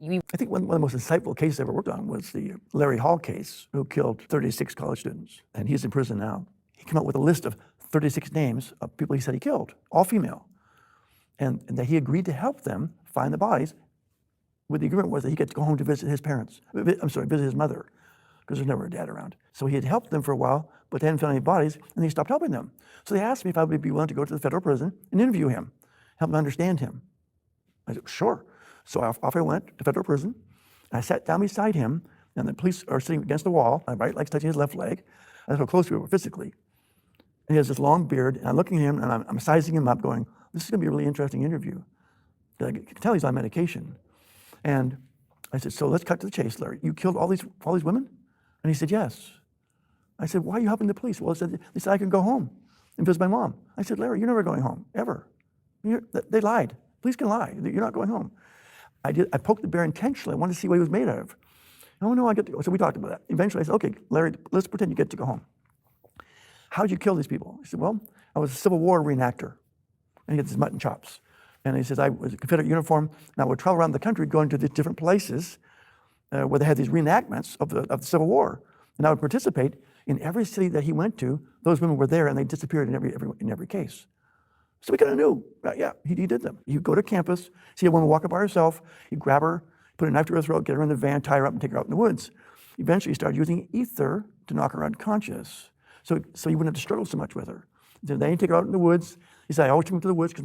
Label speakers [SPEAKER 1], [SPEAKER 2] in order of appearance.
[SPEAKER 1] I think one of the most insightful cases I ever worked on was the Larry Hall case, who killed 36 college students, and he's in prison now. He came up with a list of 36 names of people he said he killed, all female, and that he agreed to help them find the bodies. With the agreement was that he gets to go home to visit his parents. Visit his mother, because there's never a dad around. So he had helped them for a while, but they hadn't found any bodies, and he stopped helping them. So they asked me if I would be willing to go to the federal prison and interview him, help them understand him. I said, sure. So off I went to federal prison. I sat down beside him, and the police are sitting against the wall. My right leg's touching his left leg. That's how close we were physically. And he has this long beard, and I'm looking at him, and I'm sizing him up, going, this is going to be a really interesting interview. I can tell he's on medication. And I said, so let's cut to the chase, Larry. You killed all these women? And he said, yes. I said, why are you helping the police? Well, they said I can go home and visit my mom. I said, Larry, you're never going home, ever. They lied. Police can lie. You're not going home. I poked the bear intentionally. I wanted to see what he was made of. Oh, no, I get to go. So we talked about that. Eventually, I said, okay, Larry, let's pretend you get to go home. How'd you kill these people? He said, well, I was a Civil War reenactor. And he had his mutton chops. And he says, I was a Confederate uniform, and I would travel around the country going to the different places where they had these reenactments of the Civil War. And I would participate in every city that he went to. Those women were there, and they disappeared in every case. So we kind of knew, yeah, he did them. You go to campus, see a woman walk up by herself, you grab her, put a knife to her throat, get her in the van, tie her up, and take her out in the woods. Eventually, he started using ether to knock her unconscious, so he wouldn't have to struggle so much with her. Then he take her out in the woods. He said, I always took him to the woods because